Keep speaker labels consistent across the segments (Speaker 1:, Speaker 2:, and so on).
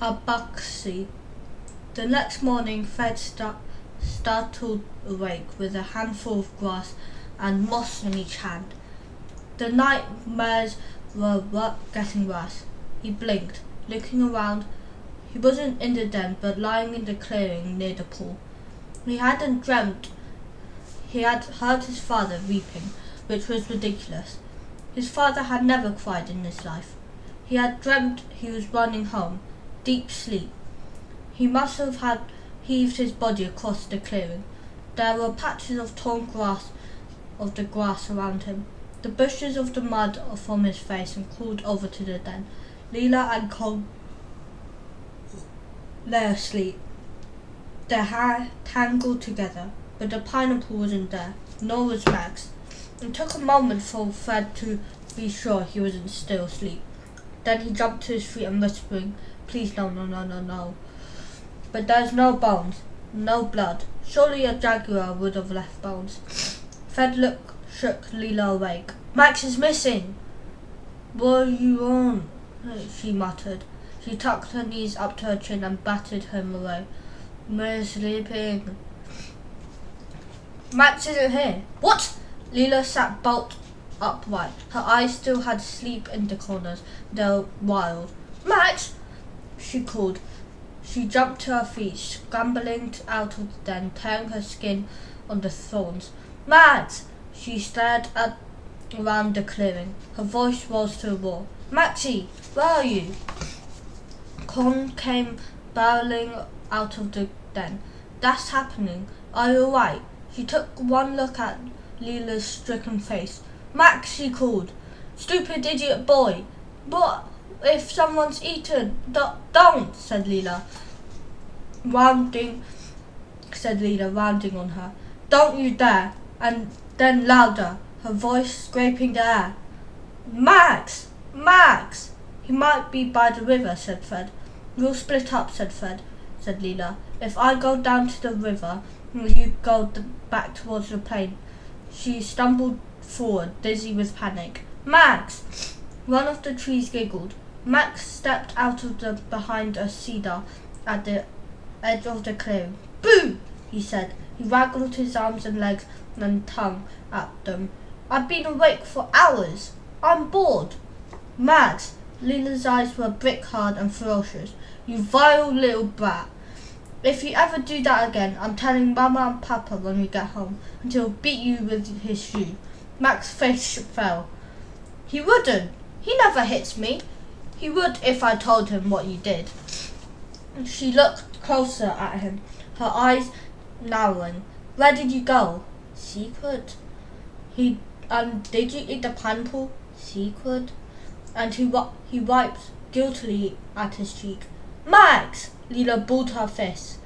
Speaker 1: a bucksie. The next morning Fred startled awake with a handful of grass and moss in each hand. The nightmares were getting worse. He blinked, looking around. He wasn't in the den, but lying in the clearing near the pool. He hadn't dreamt. He had heard his father weeping, which was ridiculous. His father had never cried in his life. He had dreamt he was running home, deep sleep. He must have had heaved his body across the clearing. There were patches of torn grass of the grass around him. The bushes of the mud from his face and crawled over to the den. Leela and Kong lay asleep, their hair tangled together, but the pineapple wasn't there, nor was Max. It took a moment for Fred to be sure he wasn't still asleep. Then he jumped to his feet and whispering, "Please no, no, no, no, no." But there's no bones, no blood. Surely a jaguar would have left bones. Fred shook Leela awake. "Max is missing!" "What are you on?" she muttered. She tucked her knees up to her chin and batted him away. "We're sleeping." "Max isn't here." "What?" Leela sat bolt upright. Her eyes still had sleep in the corners. They were wild. "Max!" she called. She jumped to her feet, scrambling out of the den, tearing her skin on the thorns. "Max!" She stared around the clearing. Her voice rose to a roar. "Maxie, where are you?" Con came barreling out of the den. "That's happening. Are you alright?" She took one look at Leela's stricken face. "Max," she called. "Stupid idiot boy. What if someone's eaten?" Don't, said Leela, rounding on her. "Don't you dare." And then louder, her voice scraping the air. "Max! Max!" "He might be by the river," said Fred. "We'll split up," said Leela. "If I go down to the river, you go back towards the plain." She stumbled forward, dizzy with panic. "Max!" One of the trees giggled. Max stepped out of behind a cedar at the edge of the clearing. "Boo!" he said. He waggled his arms and legs and tongue at them. "I've been awake for hours. I'm bored." "Max!" Leela's eyes were brick hard and ferocious. "You vile little brat. If you ever do that again, I'm telling Mama and Papa when we get home, and he'll beat you with his shoe." Max's face fell. "He wouldn't. He never hits me." "He would if I told him what you did." She looked closer at him, her eyes narrowing. "Where did you go?" "Secret." Did you eat the pineapple?" "Secret." And he wiped guiltily at his cheek. "Max!" Leela balled her fists.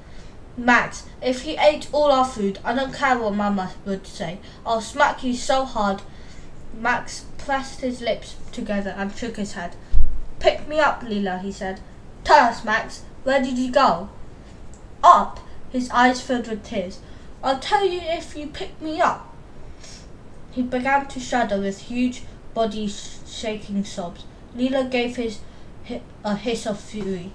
Speaker 1: "Max, if you ate all our food, I don't care what Mama would say. I'll smack you so hard." Max pressed his lips together and shook his head. "Pick me up, Leela," he said. "Tell us, Max, where did you go?" "Up." His eyes filled with tears. "I'll tell you if you pick me up." He began to shudder with huge body shaking sobs. Leela gave a hiss of fury.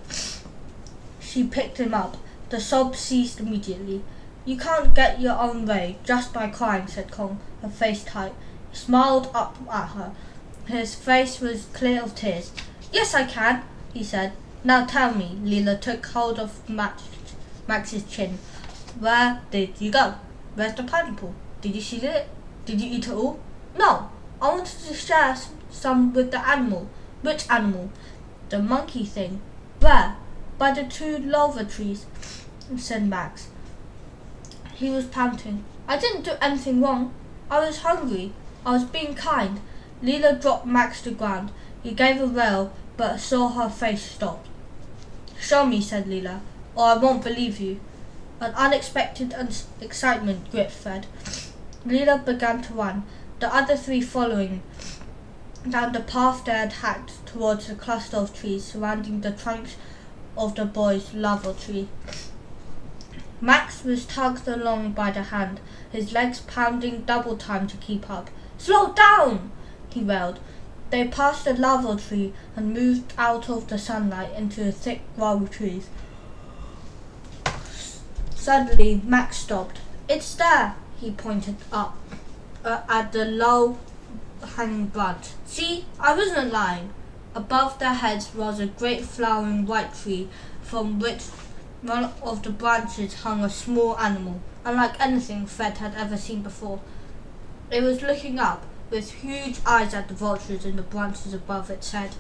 Speaker 1: She picked him up. The sobs ceased immediately. "You can't get your own way just by crying," said Kong, her face tight. He smiled up at her. His face was clear of tears. "Yes, I can," he said. "Now tell me." Leela took hold of Max's chin. "Where did you go? Where's the pineapple? Did you see it? Did you eat it all?" "No, I wanted to share some with the animal." "Which animal?" "The monkey thing." "Where?" "By the 2 lava trees," said Max. He was panting. "I didn't do anything wrong. I was hungry. I was being kind." Leela dropped Max to the ground. He gave a wail, but saw her face stop. "Show me," said Leela, "or I won't believe you." An unexpected excitement gripped Fred. Leela began to run, the other 3 following down the path they had hacked towards the cluster of trees surrounding the trunks of the boy's lava tree. Max was tugged along by the hand, his legs pounding double time to keep up. "Slow down!" he wailed. They passed a lava tree and moved out of the sunlight into the thick wild trees. Suddenly, Max stopped. "It's there," he pointed up at the low hanging branch. "See, I wasn't lying." Above their heads rose a great flowering white tree from which one of the branches hung a small animal, unlike anything Fred had ever seen before. It was looking up, with huge eyes at the vultures in the branches above its head.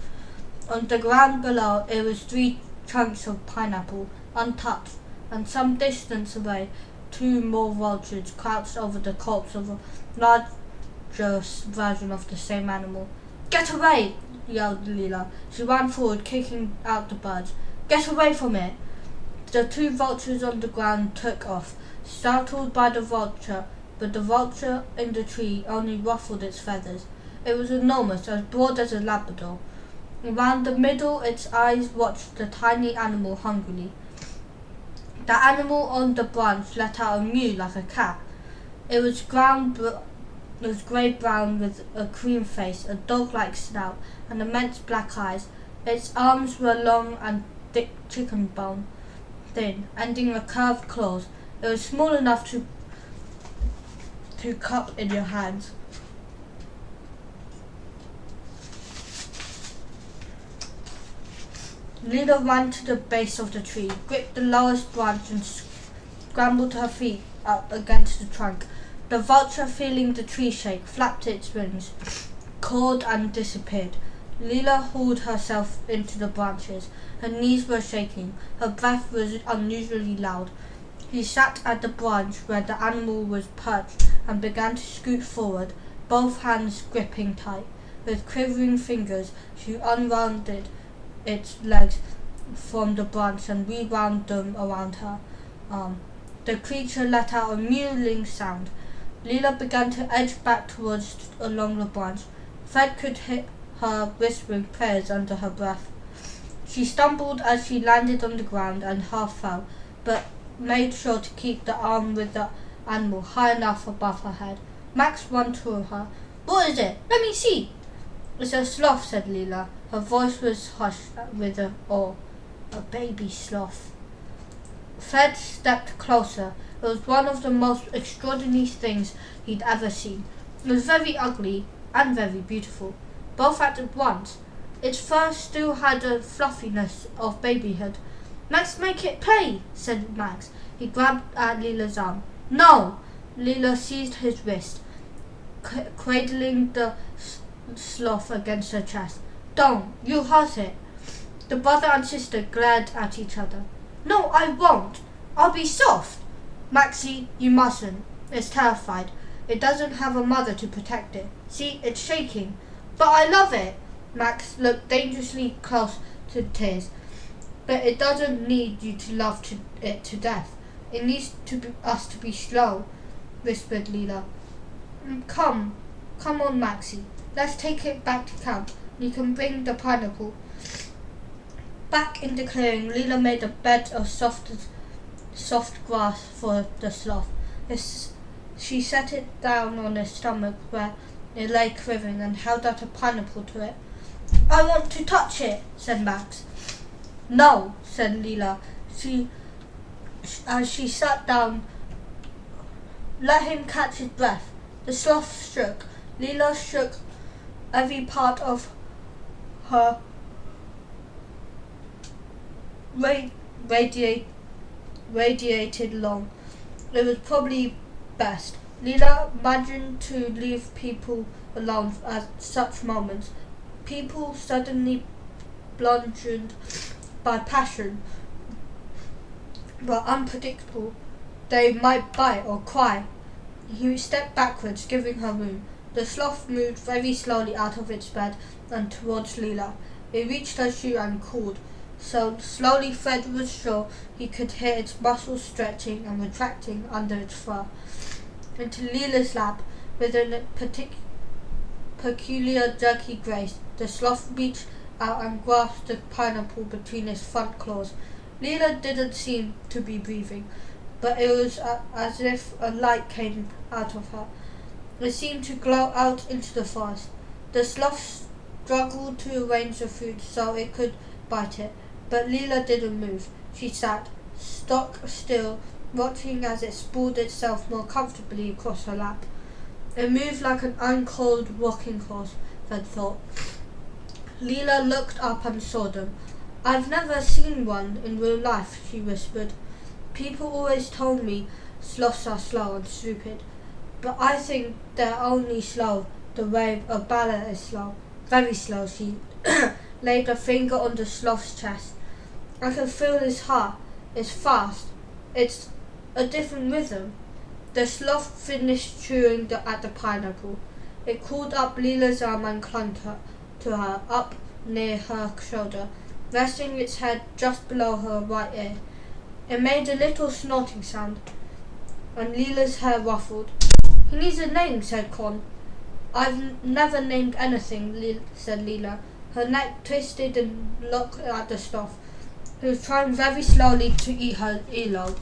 Speaker 1: On the ground below it was 3 chunks of pineapple, untouched, and some distance away 2 more vultures crouched over the corpse of a larger version of the same animal. "Get away!" yelled Leela. She ran forward, kicking out the birds. "Get away from it!" The 2 vultures on the ground took off, startled by the vulture, but the vulture in the tree only ruffled its feathers. It was enormous, as broad as a Labrador. Around the middle its eyes watched the tiny animal hungrily. The animal on the branch let out a mew like a cat. It was grey-brown with a cream face, a dog-like snout, and immense black eyes. Its arms were long and thick chicken bone, thin, ending in curved claws. It was small enough to cup in your hands. Leela ran to the base of the tree, gripped the lowest branch and scrambled to her feet up against the trunk. The vulture, feeling the tree shake, flapped its wings, cawed and disappeared. Leela hauled herself into the branches. Her knees were shaking. Her breath was unusually loud. She sat at the branch where the animal was perched and began to scoot forward, both hands gripping tight. With quivering fingers, she unrounded its legs from the branch and rewound them around her arm. The creature let out a mewling sound. Leela began to edge back towards along the branch. Fred could hear her whispering prayers under her breath. She stumbled as she landed on the ground and half fell, but made sure to keep the arm with the animal high enough above her head. Max ran to her. "What is it? Let me see." "It's a sloth," said Leela. Her voice was hushed with awe. "A baby sloth." Fred stepped closer. It was one of the most extraordinary things he'd ever seen. It was very ugly and very beautiful, both at once. Its fur still had the fluffiness of babyhood. "Let's make it play," said Max. He grabbed at Leela's arm. "No!" Leela seized his wrist, cradling the sloth against her chest. "Don't! You'll hurt it." The brother and sister glared at each other. "No, I won't. I'll be soft." "Maxie, you mustn't. It's terrified. It doesn't have a mother to protect it. See, it's shaking." "But I love it." Max looked dangerously close to tears. "But it doesn't need you to love it to death. It needs us to be slow," whispered Leela. Come on, Maxie. Let's take it back to camp. You can bring the pineapple." Back in the clearing, Leela made a bed of soft grass for the sloth. She set it down on its stomach where it lay quivering and held out a pineapple to it. "I want to touch it," said Max. "No," said Leela. As she sat down, let him catch his breath. The sloth shook. Leela shook every part of her radiated long. It was probably best. Leela imagined to leave people alone at such moments. People suddenly bludgeoned by passion were unpredictable. They might bite or cry. He stepped backwards, giving her room. The sloth moved very slowly out of its bed and towards Leela. It reached her shoe and called. So slowly Fred was sure he could hear its muscles stretching and retracting under its fur. Into Leela's lap, with a peculiar jerky grace, the sloth reached out and grasped the pineapple between its front claws. Leela didn't seem to be breathing, but it was as if a light came out of her. It seemed to glow out into the forest. The sloth struggled to arrange the food so it could bite it, but Leela didn't move. She sat, stock still, watching as it sprawled itself more comfortably across her lap. It moved like an uncoiled rocking horse, Fred thought. Leela looked up and saw them. I've never seen one in real life, she whispered. People always told me sloths are slow and stupid, but I think they're only slow the way a ballet is slow. Very slow, she laid a finger on the sloth's chest. I can feel his heart. It's fast. It's a different rhythm. The sloth finished chewing at the pineapple. It crawled up Leela's arm and clung to her, up near her shoulder, resting its head just below her right ear. It made a little snorting sound, and Leela's hair ruffled. He needs a name, said Con. I've never named anything, said Leela. Her neck twisted and looked at the sloth, who was trying very slowly to eat her earlobe.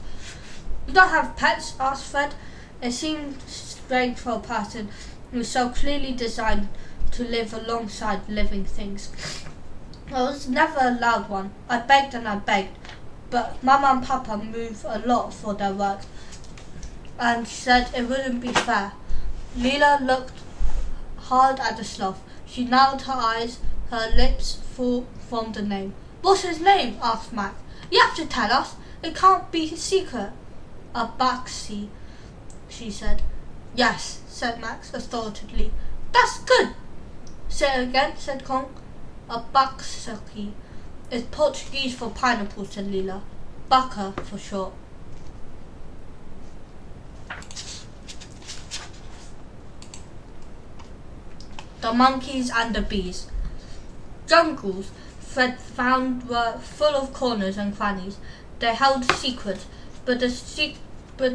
Speaker 1: You don't have pets? Asked Fred. It seemed strange for a person who was so clearly designed to live alongside living things. I was never allowed one. I begged and I begged, but Mama and Papa move a lot for their work, and said it wouldn't be fair. Leela looked hard at the sloth. She narrowed her eyes, her lips full from the name. What's his name? Asked Max. You have to tell us. It can't be a secret. Abaxi, she said. Yes, said Max authoritatively. That's good. Say it again, said Kong. Abaxi is Portuguese for pineapple, said Leela. Baka for short. The monkeys and the bees. Jungles Fred found were full of corners and crannies. They held secrets, but the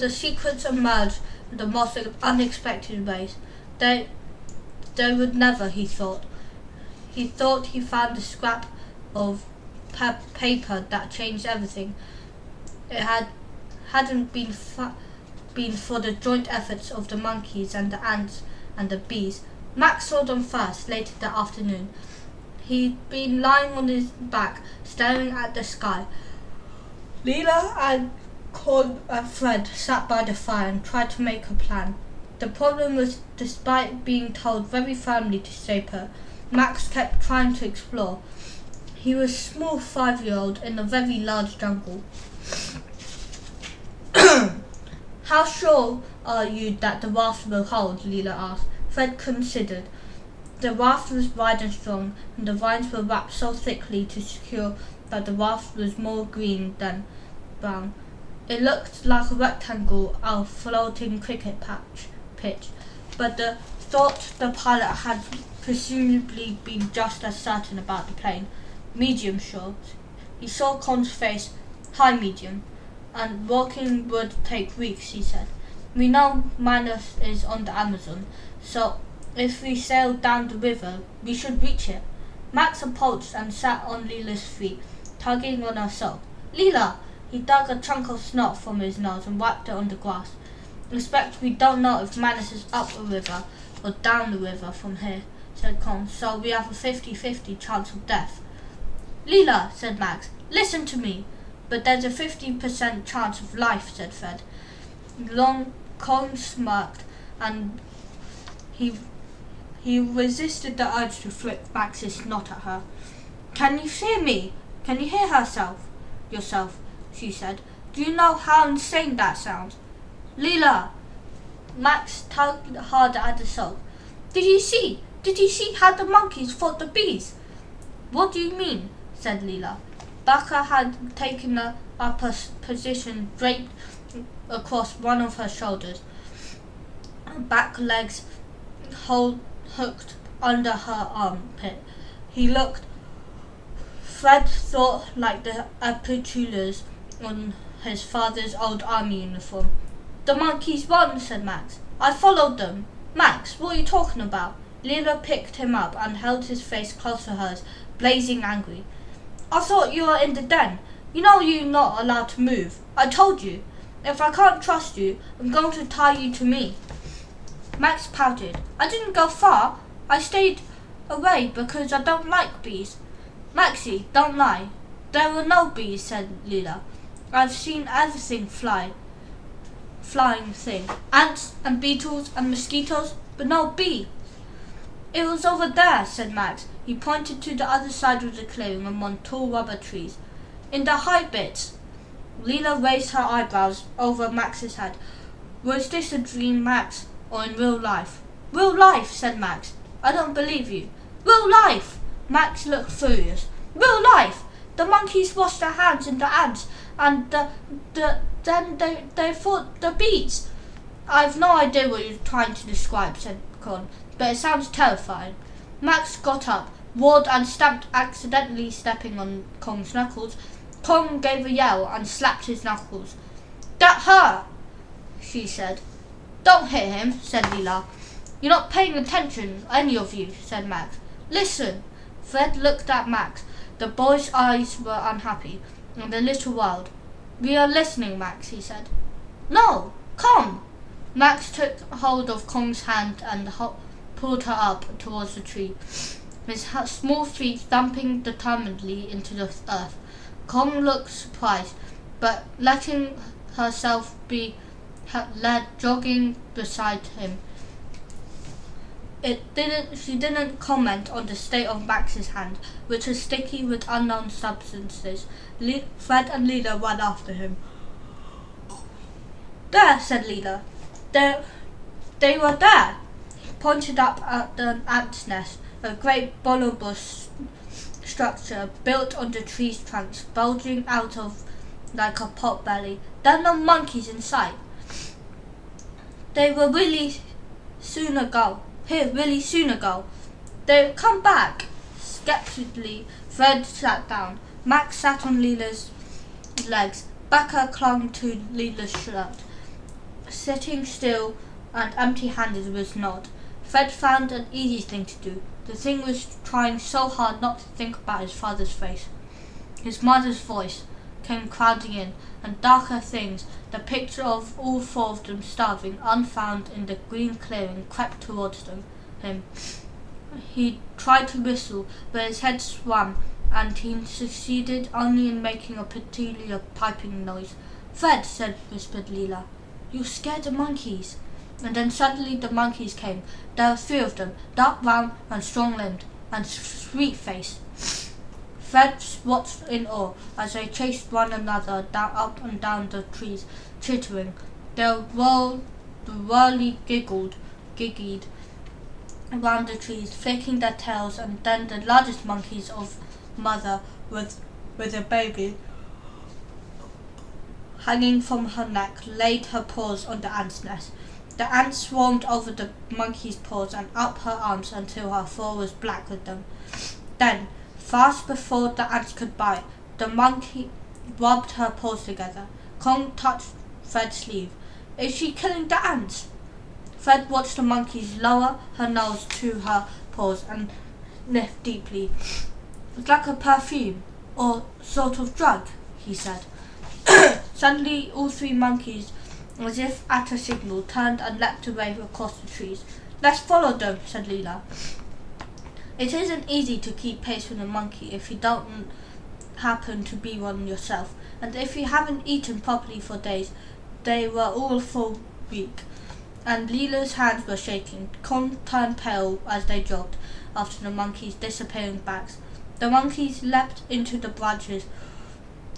Speaker 1: secrets emerged in the most unexpected ways. They would never, he thought. He thought he found a scrap of paper that changed everything. It hadn't been for the joint efforts of the monkeys and the ants and the bees. Max saw them first, late in the afternoon. He'd been lying on his back, staring at the sky. Leela and Con and Fred sat by the fire and tried to make a plan. The problem was, despite being told very firmly to stay put, Max kept trying to explore. He was a small 5-year-old in a very large jungle. How sure are you that the raft will hold? Leela asked. Fred considered. The raft was wide and strong, and the vines were wrapped so thickly to secure that the raft was more green than brown. It looked like a rectangle of floating cricket pitch, but the pilot had presumably been just as certain about the plane. Medium sure. He saw Con's face. High medium. And walking would take weeks, he said. We know Minos is on the Amazon, so if we sail down the river, we should reach it. Max approached and sat on Leela's feet, tugging on her sock. Leela! He dug a chunk of snot from his nose and wiped it on the grass. Expect we don't know if Minos is up a river or down the river from here, said Con, so we have a 50-50 chance of death. Leela, said Max, listen to me. But there's a 50% chance of life, said Fred. Con smirked, and he resisted the urge to flick Max's snot at her. Can you hear me? Can you hear yourself, she said. Do you know how insane that sounds? Leela! Max tugged harder at the sock. Did you see how the monkeys fought the bees? What do you mean? Said Leela. Baka had taken up a position draped across one of her shoulders, back legs hooked under her armpit. He looked, Fred thought, like the epaulettes on his father's old army uniform. The monkeys won, said Max. I followed them. Max, what are you talking about? Leela picked him up and held his face close to hers, blazing angry. I thought you were in the den. You know you're not allowed to move. I told you. If I can't trust you, I'm going to tie you to me. Max pouted. I didn't go far. I stayed away because I don't like bees. Maxie, don't lie. There were no bees, said Leela. I've seen everything flying thing. Ants and beetles and mosquitoes, but no bee. It was over there, said Max. He pointed to the other side of the clearing among tall rubber trees. In the high bits. Leela raised her eyebrows over Max's head. Was this a dream, Max, or in real life? Real life, said Max. I don't believe you. Real life! Max looked furious. Real life! The monkeys washed their hands in the ants, and then they fought the bees. I've no idea what you're trying to describe, said Con, but it sounds terrifying. Max got up, roared and stamped, accidentally stepping on Kong's knuckles. Kong gave a yell and slapped his knuckles. That hurt, she said. Don't hit him, said Leela. You're not paying attention, any of you, said Max. Listen. Fred looked at Max. The boy's eyes were unhappy and a little wild. We are listening, Max, he said. No, come. Max took hold of Kong's hand and pulled her up towards the tree, his small feet thumping determinedly into the earth. Kong looked surprised, but letting herself be led jogging beside him. She didn't comment on the state of Max's hand, which was sticky with unknown substances. Fred and Leela ran after him. There, said Leela. They were there. He pointed up at the ant's nest, a great bulbous structure built on the tree's trunks, bulging out of like a pot belly. There are no monkeys in sight. They were really soon ago. They'll come back. Skeptically, Fred sat down. Max sat on Leela's legs. Becca clung to Leela's shirt. Sitting still and empty-handed was not. Fred found an easy thing to do. The thing was trying so hard not to think about his father's face. His mother's voice came crowding in, and darker things, the picture of all four of them starving, unfound in the green clearing, crept towards him. He tried to whistle, but his head swam, and he succeeded only in making a peculiar piping noise. Fred, whispered Leela, you scared the monkeys. And then suddenly the monkeys came. There were 3 of them, dark brown and strong-limbed, and sweet-faced. Fred watched in awe as they chased one another up and down the trees, chittering. The whirly giggled around the trees, flicking their tails, and then the largest monkeys of mother with a baby hanging from her neck laid her paws on the ant's nest. The ant swarmed over the monkey's paws and up her arms until her fur was black with them. Then, fast before the ants could bite, the monkey rubbed her paws together. Kong touched Fred's sleeve. Is she killing the ants? Fred watched the monkeys lower her nose to her paws and sniff deeply. It's like a perfume, or sort of drug, he said. Suddenly, all 3 monkeys, as if at a signal, turned and leapt away across the trees. Let's follow them, said Leela. It isn't easy to keep pace with a monkey if you don't happen to be one yourself, and if you haven't eaten properly for days. They were all full weak, and Leela's hands were shaking. Con turned pale as they jogged after the monkeys' disappearing backs. The monkeys leapt into the branches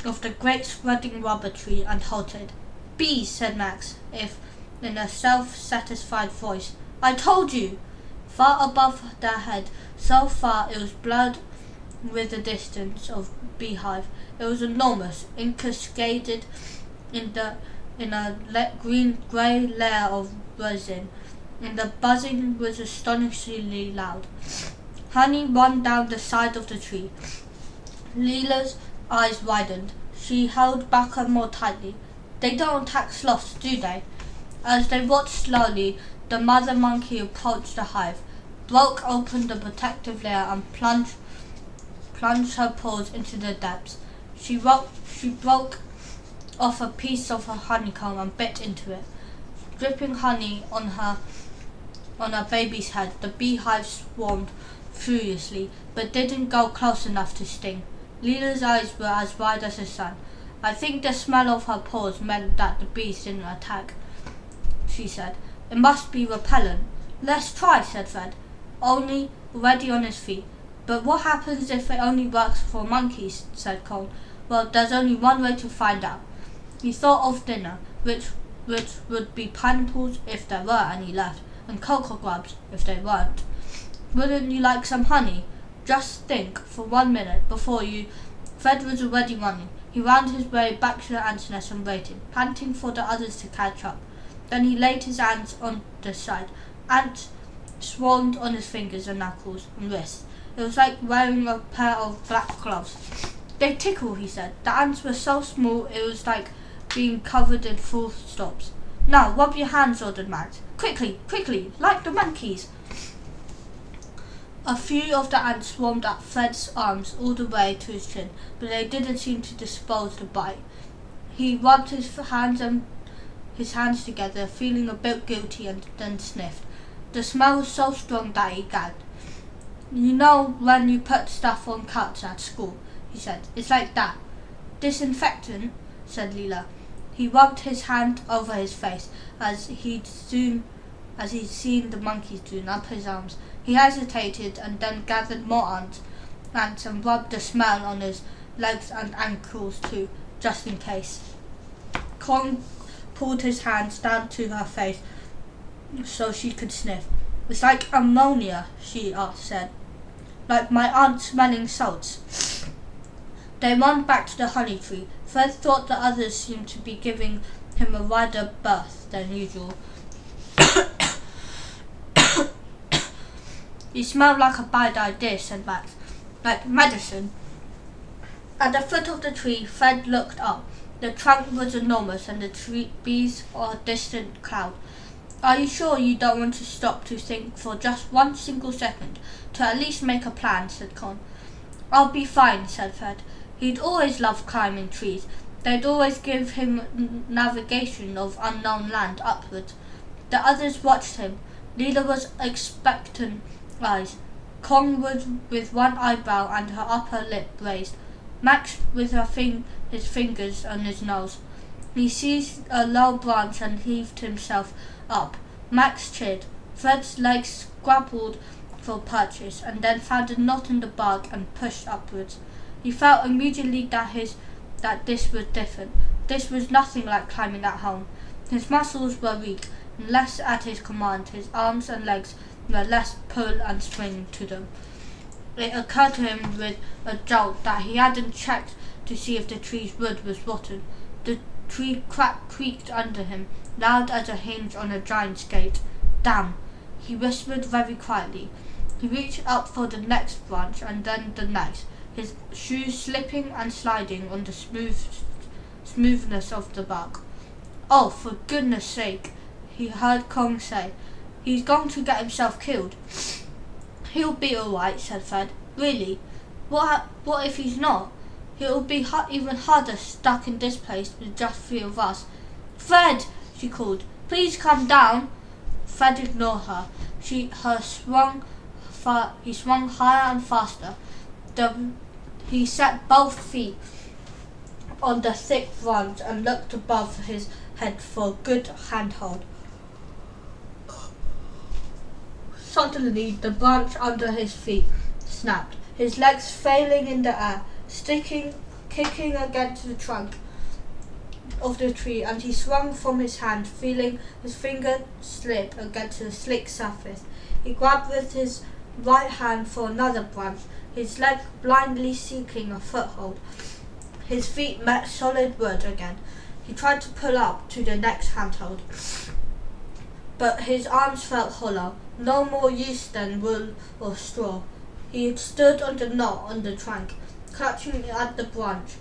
Speaker 1: of the great spreading rubber tree and halted. Bees, said Max, in a self-satisfied voice. I told you! Far above their head, so far it was blurred with the distance of beehive. It was enormous, encascaded in a grey layer of resin, and the buzzing was astonishingly loud. Honey ran down the side of the tree. Leela's eyes widened. She held Becca more tightly. They don't attack sloths, do they? As they watched slowly, the mother monkey approached the hive, broke open the protective layer and plunged her paws into the depths. She broke off a piece of her honeycomb and bit into it. Dripping honey on her baby's head, the beehive swarmed furiously, but didn't go close enough to sting. Leela's eyes were as wide as the sun. I think the smell of her paws meant that the bees didn't attack, she said. It must be repellent. Let's try, said Fred, only already on his feet. But what happens if it only works for monkeys, said Cole. Well, there's only one way to find out. He thought of dinner, which would be pineapples if there were any left, and cocoa grubs if they weren't. Wouldn't you like some honey? Just think for 1 minute before you... Fred was already running. He wound his way back to the ant's nest and waited, panting for the others to catch up. Then he laid his hands on the side. Ants swarmed on his fingers and knuckles and wrists. It was like wearing a pair of black gloves. They tickle, he said. The ants were so small it was like being covered in full stops. Now, rub your hands, ordered Max. Quickly, quickly, like the monkeys. A few of the ants swarmed up Fred's arms all the way to his chin, but they didn't seem to dispose the bite. He rubbed his hands together, feeling a bit guilty, and then sniffed. The smell was so strong that he gagged. You know when you put stuff on cuts at school, he said. It's like that. Disinfectant, said Leela. He rubbed his hand over his face as he'd seen the monkeys do, up his arms. He hesitated and then gathered more ants and rubbed the smell on his legs and ankles too, just in case. Con pulled his hands down to her face so she could sniff. It's like ammonia, she said. Like my aunt smelling salts. They ran back to the honey tree. Fred thought the others seemed to be giving him a wider berth than usual. You smell like a bad idea, said Max. Like medicine. At the foot of the tree, Fred looked up. The trunk was enormous and the bees were a distant cloud. Are you sure you don't want to stop to think for just 1 single second, to at least make a plan, said Con. I'll be fine, said Fred. He'd always loved climbing trees. They'd always give him navigation of unknown land upwards. The others watched him. Leela was expectant eyes. Con was with one eyebrow and her upper lip raised. Max with his fingers on his nose. He seized a low branch and heaved himself up. Max cheered. Fred's legs scrabbled for purchase and then found a knot in the bark and pushed upwards. He felt immediately that this was different. This was nothing like climbing at home. His muscles were weak and less at his command. His arms and legs were less pull and spring to them. It occurred to him with a jolt that he hadn't checked to see if the tree's wood was rotten. The tree creaked under him, loud as a hinge on a giant's gate. Damn, he whispered very quietly. He reached up for the next branch and then the next, his shoes slipping and sliding on the smoothness of the bark. Oh, for goodness sake, he heard Kong say. He's going to get himself killed. He'll be all right, said Fred. Really? What if he's not? It'll be even harder stuck in this place with just 3 of us. Fred, she called. Please come down. Fred ignored her. He swung higher and faster. He set both feet on the thick branch and looked above his head for a good handhold. Suddenly, the branch under his feet snapped, his legs failing in the air, kicking against the trunk of the tree, and he swung from his hand, feeling his finger slip against the slick surface. He grabbed with his right hand for another branch, his leg blindly seeking a foothold. His feet met solid wood again. He tried to pull up to the next handhold, but his arms felt hollow, no more use than wool or straw. He had stood on the knot on the trunk, clutching at the branch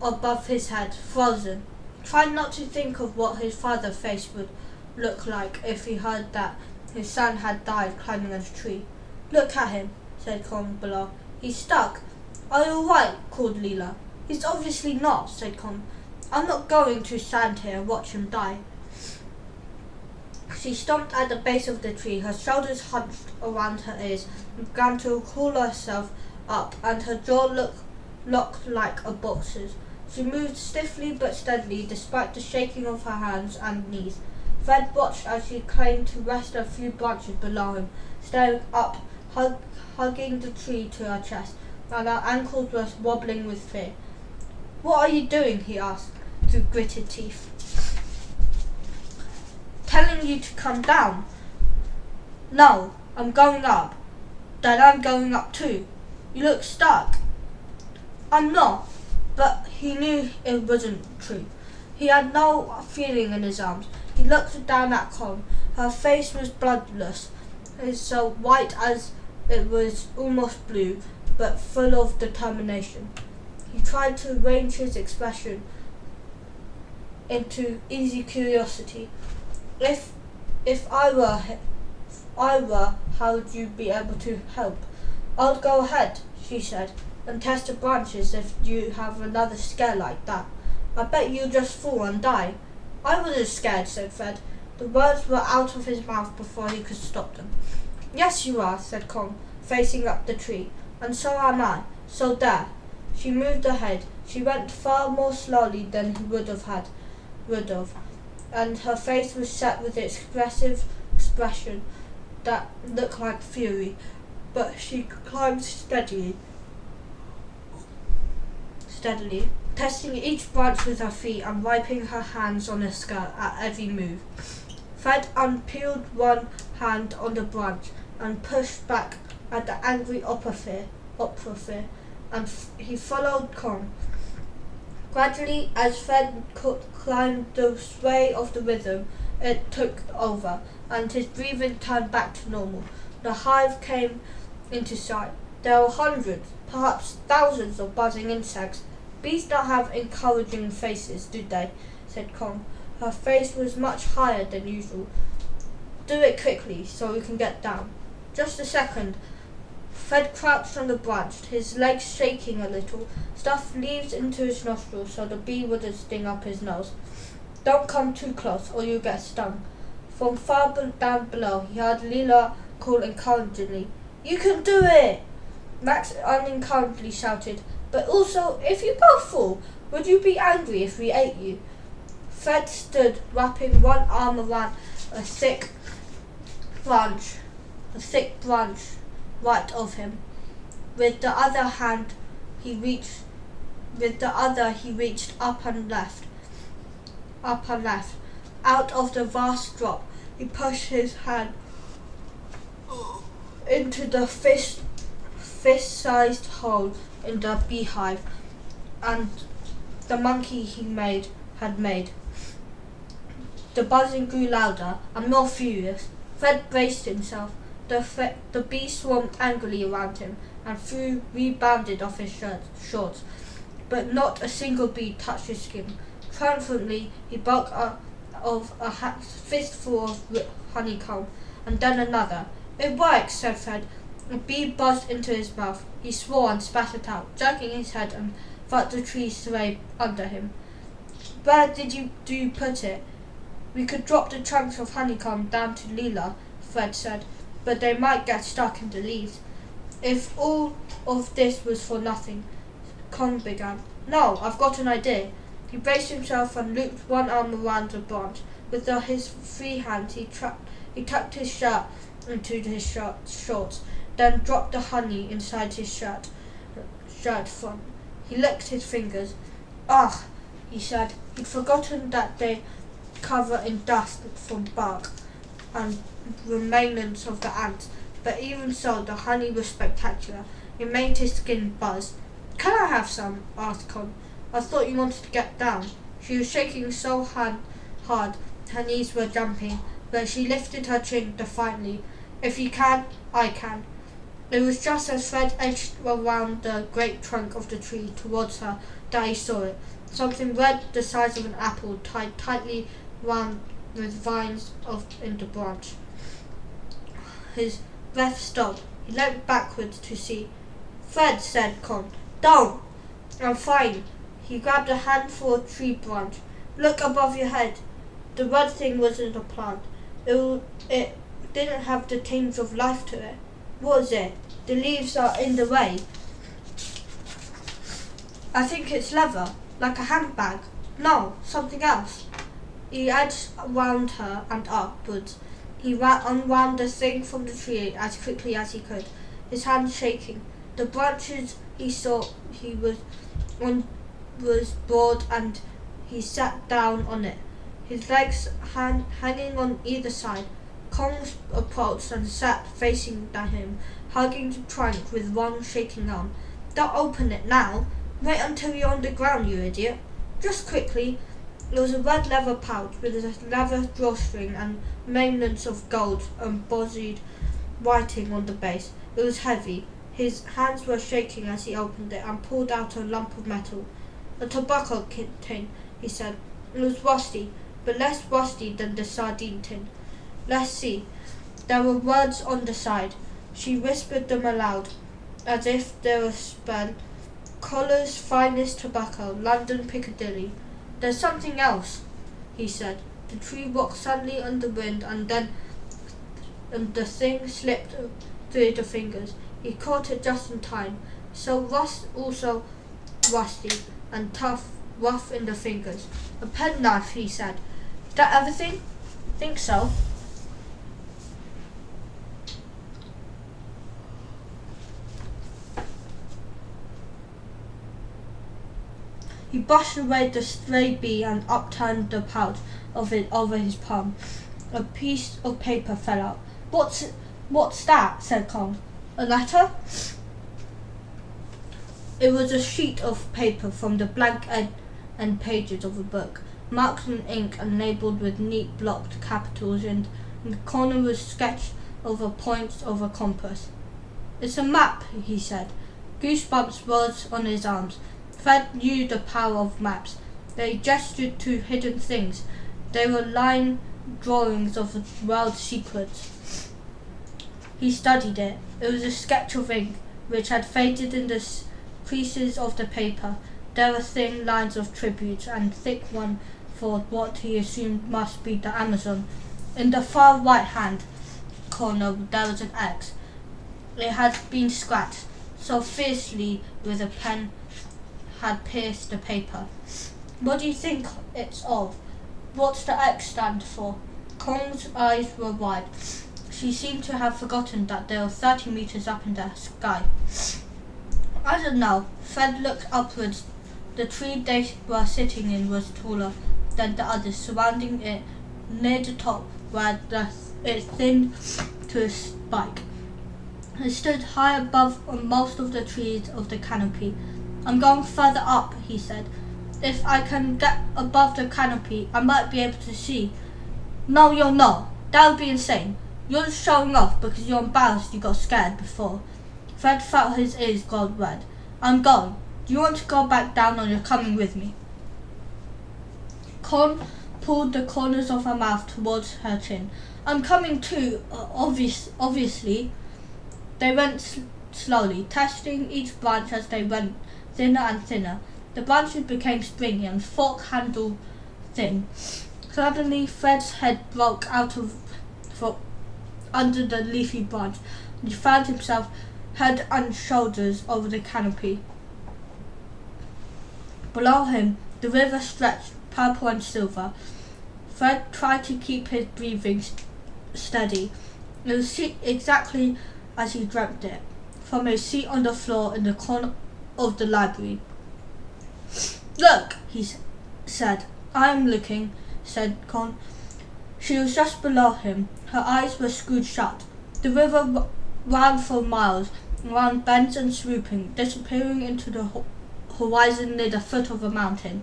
Speaker 1: above his head, frozen. He tried not to think of what his father's face would look like if he heard that his son had died climbing a tree. Look at him, said Con below. He's stuck. Are you all right? Called Leela. He's obviously not, said Con. I'm not going to stand here and watch him die. She stomped at the base of the tree, her shoulders hunched around her ears, and began to haul herself up, and her jaw locked like a boxer's. She moved stiffly but steadily, despite the shaking of her hands and knees. Fred watched as she came to rest a few branches below him, staring up, hugging the tree to her chest, and her ankles were wobbling with fear. "What are you doing?" he asked, through gritted teeth. "Telling you to come down." "No, I'm going up." "Then I'm going up too. You look stuck." "I'm not." But he knew it wasn't true. He had no feeling in his arms. He looked down at Con. Her face was bloodless, so white as it was almost blue, but full of determination. He tried to arrange his expression into easy curiosity. If I were, how would you be able to help?" "I'll go ahead," she said, "and test the branches if you have another scare like that. I bet you'll just fall and die." "I wasn't scared," said Fred. The words were out of his mouth before he could stop them. "Yes, you are," said Con, facing up the tree, "and so am I. So there." She moved ahead. She went far more slowly than he would have, and her face was set with its expressive expression that looked like fury. But she climbed steadily, testing each branch with her feet and wiping her hands on her skirt at every move. Fred unpeeled one hand on the branch and pushed back at the angry opera and he followed Con. Gradually, as Fred climbed the sway of the rhythm, it took over, and his breathing turned back to normal. The hive came into sight. There were hundreds, perhaps thousands of buzzing insects. "Bees don't have encouraging faces, do they?" said Con. Her face was much higher than usual. "Do it quickly, so we can get down." "Just a second." Fred crouched on the branch, his legs shaking a little, stuffed leaves into his nostrils so the bee wouldn't sting up his nose. "Don't come too close, or you'll get stung." From far down below, he heard Leela call encouragingly, "You can do it!" Max unencouragingly shouted, "But also, if you both fall, would you be angry if we ate you?" Fred stood, wrapping one arm around a thick branch right of him. With the other he reached up and left. Out of the vast drop, he pushed his hand into the fist-sized hole in the beehive, and the monkey had made. The buzzing grew louder and more furious. Fred braced himself. The bee swarmed angrily around him and rebounded off his shorts, but not a single bee touched his skin. Triumphantly, he broke of a fistful of honeycomb, and then another. "It works," said Fred. A bee buzzed into his mouth. He swore and spat it out, jerking his head and felt the tree sway under him. "Where do you put it?" "We could drop the chunks of honeycomb down to Leela," Fred said, "but they might get stuck in the leaves." "If all of this was for nothing," Con began. "No, I've got an idea." He braced himself and looped one arm around the branch. With his free hand, he tucked his shirt into his shorts, then dropped the honey inside his shirt front. He licked his fingers. "Ugh," he said. He'd forgotten that they cover in dust from bark and remnants of the ants, but even so, the honey was spectacular. It made his skin buzz. "Can I have some?" asked Con. "I thought you wanted to get down." She was shaking so hard, her knees were jumping, but she lifted her chin defiantly. "If you can, I can." It was just as Fred edged around the great trunk of the tree towards her that he saw it. Something red the size of an apple tied tightly round with vines in the branch. His breath stopped. He leant backwards to see. "Fred," said Con, "don't." "I'm fine." He grabbed a handful of tree branch. "Look above your head." The red thing wasn't a plant. It didn't have the tinge of life to it, was it? The leaves are in the way. I think it's leather, like a handbag. No, something else. He edged round her and upwards. He unwound the thing from the tree as quickly as he could, his hands shaking. The branches he saw he was on was broad, and he sat down on it, his legs hanging on either side. Kong approached and sat facing him, hugging the trunk with one shaking arm. Don't open it now. Wait until you're on the ground, you idiot. Just quickly. It was a red leather pouch with a leather drawstring and remnants of gold embossed writing on the base. It was heavy. His hands were shaking as he opened it and pulled out a lump of metal. A tobacco tin, he said. It was rusty, but less rusty than the sardine tin. Let's see. There were words on the side. She whispered them aloud, as if they were spelled. Collar's finest tobacco, London, Piccadilly. There's something else, he said. The tree rocked suddenly in the wind, and the thing slipped through the fingers. He caught it just in time. Also rusty and tough, rough in the fingers. A penknife, he said. Is that everything? Think so. He brushed away the stray bee and upturned the pouch of it over his palm. A piece of paper fell out. What's that? Said Kong. A letter? It was a sheet of paper from the blank end pages of a book, marked in ink and labelled with neat blocked capitals, and in the corner was sketched over points of a compass. It's a map, he said. Goosebumps rose on his arms. Fred knew the power of maps. They gestured to hidden things. They were line drawings of the world's secrets. He studied it. It was a sketch of ink, which had faded in the creases of the paper. There were thin lines of tributes, and thick one for what he assumed must be the Amazon. In the far right-hand corner there was an X. It had been scratched so fiercely with a pen had pierced the paper. What do you think it's of? What's the X stand for? Kong's eyes were wide. She seemed to have forgotten that they were 30 meters up in the sky. I don't know. Fred looked upwards. The tree they were sitting in was taller than the others surrounding it. Near the top where it thinned to a spike. It stood high above most of the trees of the canopy. I'm going further up, he said. If I can get above the canopy, I might be able to see. No, you're not. That would be insane. You're just showing off because you're embarrassed you got scared before. Fred felt his ears glowed red. I'm going. Do you want to go back down or you're coming with me? Con pulled the corners of her mouth towards her chin. I'm coming too, obviously. They went slowly, testing each branch as they went thinner and thinner. The branches became stringy and fork-handle thin. Suddenly, Fred's head broke out from under the leafy branch, and he found himself head and shoulders over the canopy. Below him, the river stretched, purple and silver. Fred tried to keep his breathing steady. It was exactly as he dreamt it, from his seat on the floor in the corner of the library. Look, he said. I'm looking, said Con. She was just below him. Her eyes were screwed shut. The river ran for miles, around bends and swooping, disappearing into the horizon near the foot of a mountain.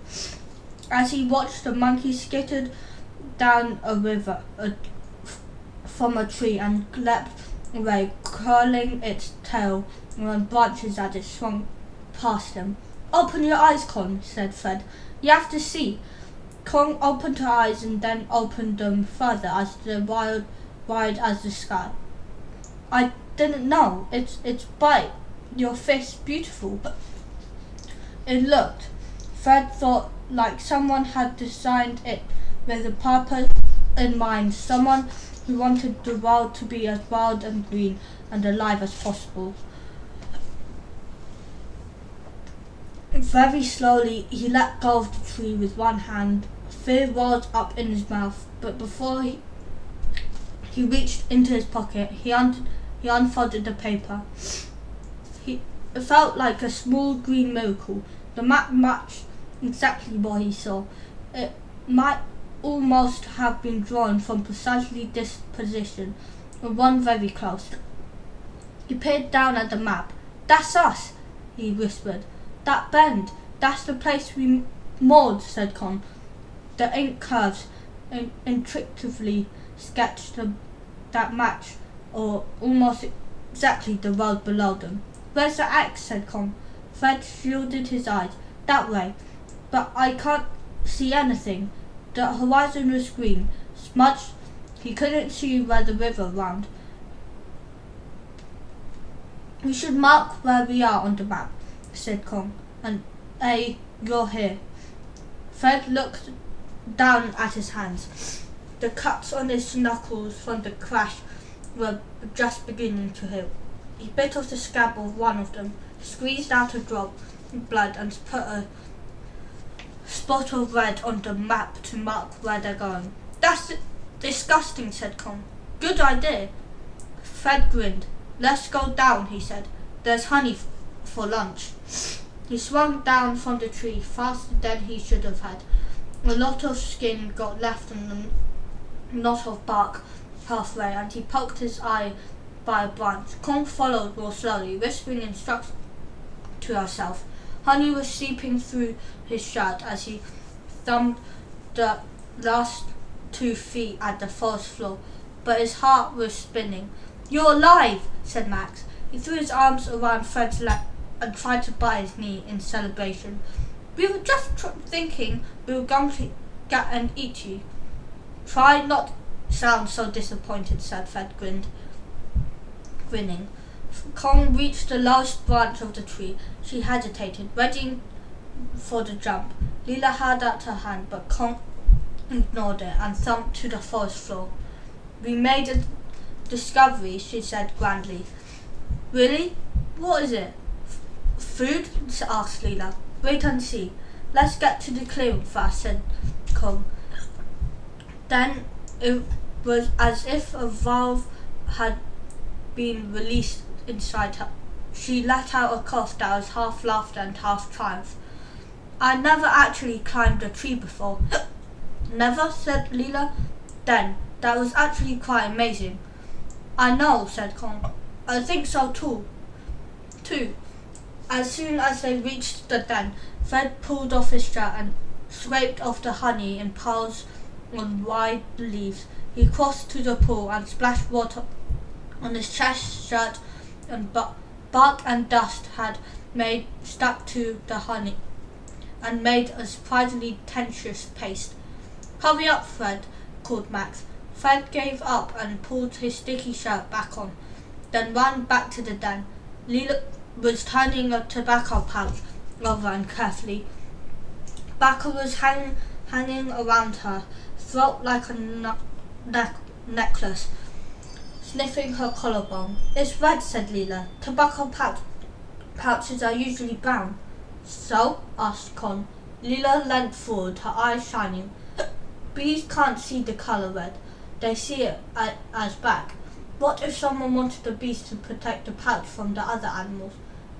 Speaker 1: As he watched, the monkey skittered down a river from a tree and leapt away, curling its tail around branches as it swung past him. Open your eyes, Con, said Fred. You have to see. Con opened her eyes and then opened them further as wide as the sky. I didn't know. It's bright. Your face beautiful. It looked. Fred thought like someone had designed it with a purpose in mind. Someone He wanted the world to be as wild and green and alive as possible. Very slowly, he let go of the tree with one hand. Fear rose up in his mouth, but before he reached into his pocket, he unfolded the paper. It felt like a small green miracle. The map matched exactly what he saw. It might almost have been drawn from precisely this position, and one very close. He peered down at the map. "That's us," he whispered. "That bend, that's the place we moored," said Con. The ink curves intricately sketched that match, or almost exactly the road below them. "Where's the X?" said Con. Fred shielded his eyes. "That way. But I can't see anything." The horizon was green, smudged. He couldn't see where the river wound. "We should mark where we are on the map," said Con. "And you're here." Fred looked down at his hands. The cuts on his knuckles from the crash were just beginning to heal. He bit off the scab of one of them, squeezed out a drop of blood, and put a spot of red on the map to mark where they're going. "That's disgusting," said Con. "Good idea." Fred grinned. "Let's go down," he said. "There's honey for lunch." He swung down from the tree faster than he should have had. A lot of skin got left on the knot of bark halfway, and he poked his eye by a branch. Con followed more slowly, whispering instructions to herself. Honey was seeping through his shirt as he thumbed the last 2 feet at the forest floor, but his heart was spinning. "You're alive," said Max. He threw his arms around Fred's leg and tried to bite his knee in celebration. "We were just thinking we were going to get and eat you." "Try not to sound so disappointed," said Fred, grinning. Con reached the lowest branch of the tree. She hesitated, ready for the jump. Leela held out her hand, but Con ignored it and thumped to the forest floor. "We made a discovery," she said grandly. "Really? What is it?" "Food?" asked Leela. "Wait and see. Let's get to the clearing first," said Con. Then it was as if a valve had been released inside her. She let out a cough that was half laughter and half triumph. "I never actually climbed a tree before." "Never?" said Leela. "Then that was actually quite amazing." "I know," said Con. "I think so too. As soon as they reached the den, Fred pulled off his shirt and scraped off the honey in piles on wide leaves. He crossed to the pool and splashed water on his chest, shirt, and bark and dust had made stuck to the honey and made a surprisingly tenuous paste. "Hurry up, Fred," called Max. Fred gave up and pulled his sticky shirt back on, then ran back to the den. Leela was turning a tobacco pouch over and carefully. Tobacco was hanging around her throat like a necklace, sniffing her collarbone. "It's red," said Leela. "Tobacco pouches are usually brown." "So?" asked Con. Leela leant forward, her eyes shining. "Bees can't see the colour red. They see it as black. What if someone wanted the bees to protect the pouch from the other animals?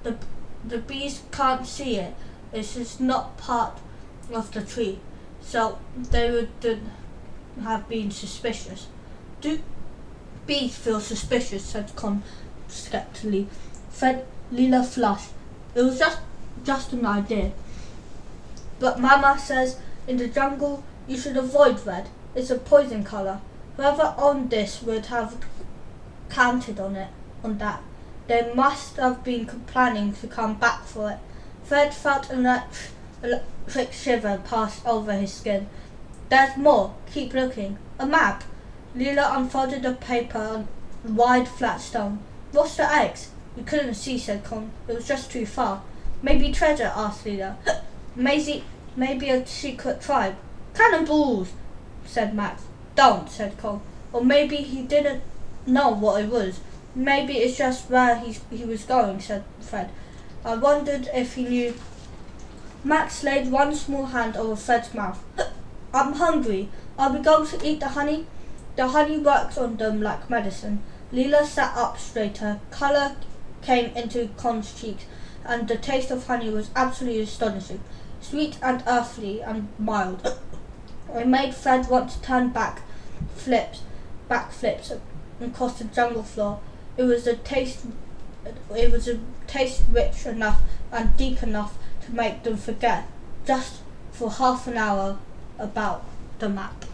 Speaker 1: The bees can't see it. It's just not part of the tree, so they would have been suspicious." "Do bees feel suspicious?" said Con skeptically. Leela flushed. "It was just an idea. But Mama says in the jungle you should avoid red. It's a poison colour. Whoever owned this would have counted on that. They must have been planning to come back for it." Fred felt an electric shiver pass over his skin. "There's more. Keep looking. A map." Leela unfolded the paper on a wide flat stone. "What's the X?" "We couldn't see," said Con. "It was just too far." "Maybe treasure?" asked Leela. Maybe a secret tribe." "Cannonballs!" said Max. "Don't," said Con. Or maybe he didn't know what it was. Maybe it's just where he was going, said Fred. I wondered if he knew. Max laid one small hand over Fred's mouth. I'm hungry. Are we going to eat the honey? The honey works on them like medicine. Leela sat up straighter. Colour came into Con's cheeks, and the taste of honey was absolutely astonishing. Sweet and earthly and mild. It made Fred want to turn back flips across the jungle floor. It was a taste rich enough and deep enough to make them forget, just for half an hour, about the map.